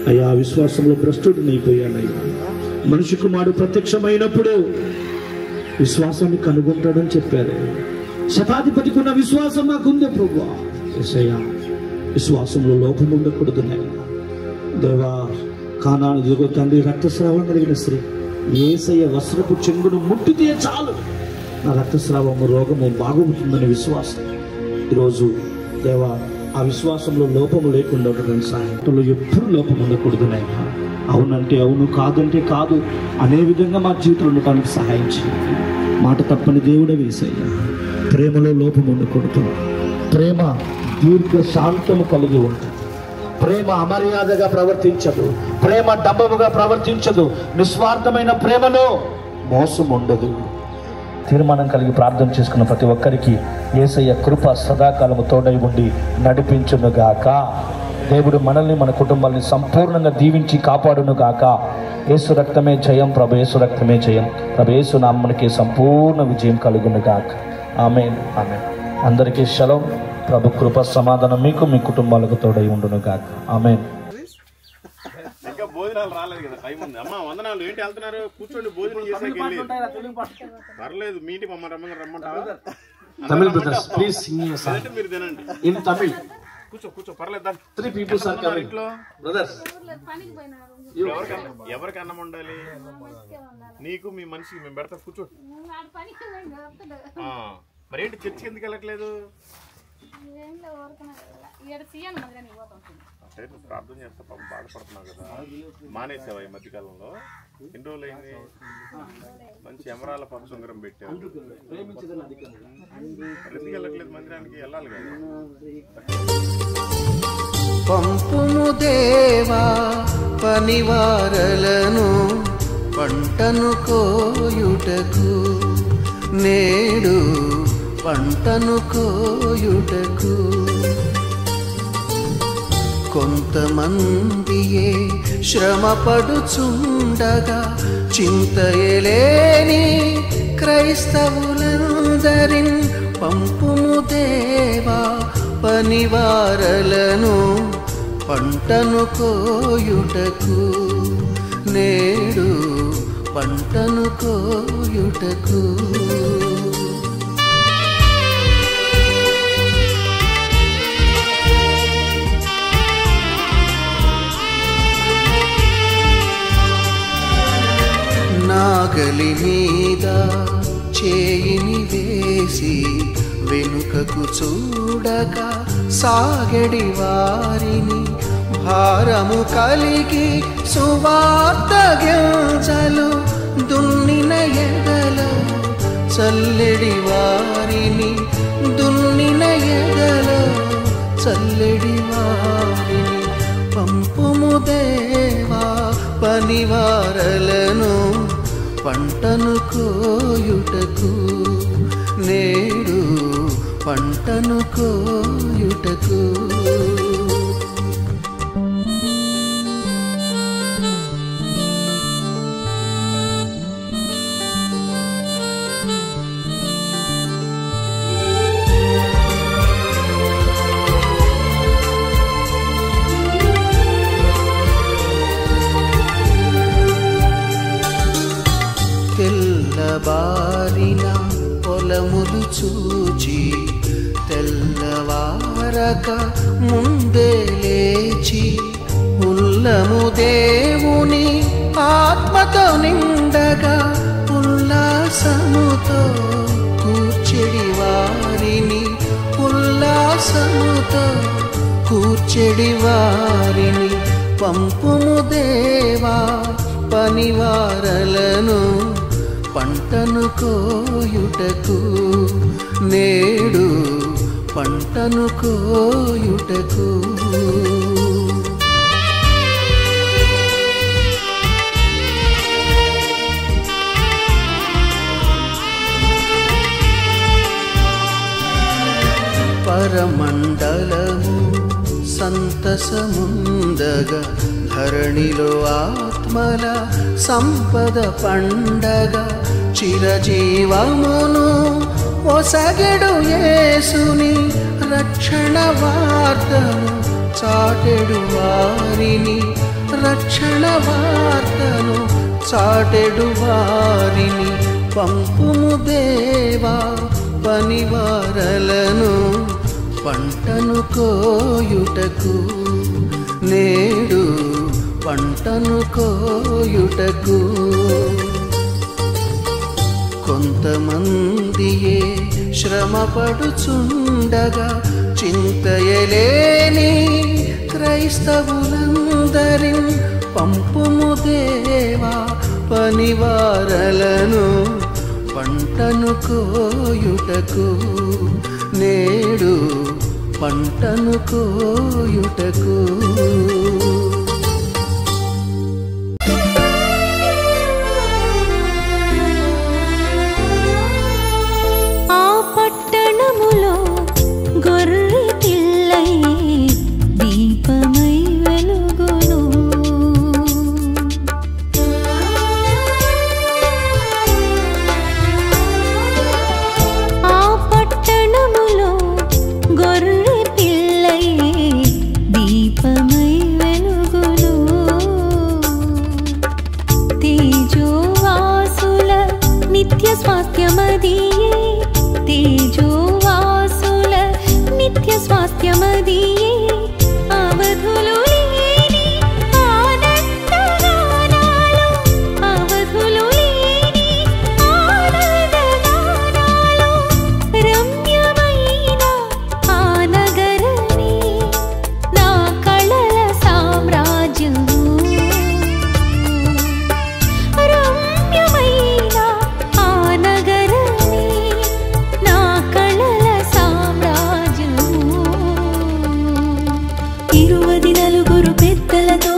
అయ్యా, విశ్వాసంలో భ్రష్టుడిని అయిపోయానయ్యా. మనిషి కుమారుడు ప్రత్యక్షమైనప్పుడు విశ్వాసాన్ని కనుగొంటాడని చెప్పారు. శతాధిపతికి ఉన్న విశ్వాసం నాకుందే ప్రభువా. యేసయ్యా, విశ్వాసంలో లోపం ఉండకూడదు నాయనా. దేవా, కానాను ఇదిగో తండ్రి, రక్తస్రావం కలిగిన స్త్రీ యేసయ్య వస్త్రపు చెంగును ముట్టితే చాలు నా రక్తస్రావము, రోగము బాగుంటుందని విశ్వాసం. ఈరోజు దేవా, ఆ విశ్వాసంలో లోపము లేకుండా ఉండడానికి సహాయంలో ఎప్పుడు లోపం ఉండకూడదు నాయనా. అవునంటే అవును, కాదంటే కాదు అనే విధంగా మా జీవితంలో ఉండటానికి సహాయం చేయండి. మాట తప్పని దేవుడే యేసయ్యా. ప్రేమలో లోపం ఉండకూడదు. ప్రేమ దీర్ఘ శాంతము కలిగి ఉంటుంది. ప్రేమ అమర్యాదగా ప్రవర్తించదు. ప్రేమ డబ్బముగా ప్రవర్తించదు. నిస్వార్థమైన ప్రేమలో మోసం ఉండదు. తీర్మానం కలిగి ప్రార్థన చేసుకున్న ప్రతి ఒక్కరికి యేసయ్య కృప సదాకాలము తోడై ఉండి నడిపించునుగాక. దేవుడు మనల్ని, మన కుటుంబాన్ని సంపూర్ణంగా దీవించి కాపాడునుగాక. యేసు రక్తమే జయం, ప్రభు యేసు రక్తమే జయం. ప్రభు యేసు నామమునకి సంపూర్ణ విజయం కలుగునుగాక. ఆమేన్, ఆమేన్. అందరికీ షలోం. ప్రభు కృప సమాధానం మీకు, మీ కుటుంబాలకు తోడై ఉండునుగాక. ఆమేన్. ఇంకా భోజనాలు రాలేదు కదా, టైం ఉంది. అమ్మ వందనాలు. ఏంటి వెళ్తున్నారు? కూర్చోండి, భోజనం చేసాక పర్లేదు. మీ ఇంటికి రమ్మంటావా? తమిళ్ బ్రదర్స్, ప్లీజ్ సింగ్ మీరు తినండి ఇన్ తమిళ్. కూర్చో పర్లేదు. 3 పీపుల్స్ ఆర్ కమింగ్. ఇంట్లో బ్రదర్స్, ఎవరికి అన్నం ఉండాలి? నీకు, మీ మనిషికి మేము పెడతా. కూర్చో. మరేంటి చర్చికి ఎందుకు వెళ్ళట్లేదు? ప్రార్థన చేస్తా, పాపం బాధపడుతున్నావు కదా. మానేసావా ఈ మధ్యకాలంలో? ఎన్ని రోజులు అయింది? మంచి ఎమరాల పక్షుంగరం పెట్టావు. ఎందుకు వెళ్ళట్లేదు మందిరానికి? వెళ్ళాలి కదా. పంపుము దేవా పనివారలను పంటను కోయుటకు, నేడు పంటను కోయుటకు. కొంతమందియే శ్రమపడుచుండగా చింతయలేని క్రైస్తవులందరిన్ పంపుము దేవా పనివారలను పంటను కోయుటకు, నేడు పంటను కోయుటకు. నులి మీద చేయిని వేసి వెనుకకు చూడక సాగడి వారిని భారము కలిగి సువార్త గింజలు దున్నిన ఎదలో చల్లెడి వారిని దున్నిన ఎదలో చల్లెడి వారిని పంపుము దేవా పనివారలను పంటను కోయుటకు నేడు పంటను కోయుటకు తెల్లబారిన పొలములు చూచి తెల్లవారక ముందే లేచి ఉల్లము దేవుని ఆత్మతో నిండగా ఉల్లాసముతో కూర్చెడి వారిని ఉల్లాసముతో కూర్చెడి వారిని పంపుము దేవా పనివారలను పంటను కోయుటకు నేడు పంటను కోయుటకు పరమండలము సంతసముందగా ధరణిలో ఆత్మల సంపద పండగ చిరజీవమును ఒసగెడు యేసుని రక్షణ వార్తను చాటెడు వారిని రక్షణ వార్తను చాటెడు వారిని పంపుము దేవా పనివారలను పంటను కోయుటకు నేడు పంటను కోయుటకు కొంతమందియే శ్రమపడుచుండగా చింతయలేని క్రైస్తవులందరి పంపుము దేవా పనివారలను పంటను కోయుటకు నేడు పంటను కోయుటకు ఆ పట్టణములో గొర్రె పిల్లై దీపమై వెలుగును ఆ పట్టణములో గొర్రె పిల్లై దీపమై వెలుగును తేజోవాసుల నిత్య స్వాస్థ్యమదియే తేజోవాసుల నిత్య స్వాస్థ్యమదియే అవధులు లేని ఆనందగానాలు అవధులు లేని ఆనందగానాలు రమ్యమైన ఆ నగరమే నా కళల సామ్రాజ్యము రమ్యమైన ఆ నగరమే నా కళల సామ్రాజ్యము 24 పెద్దలతో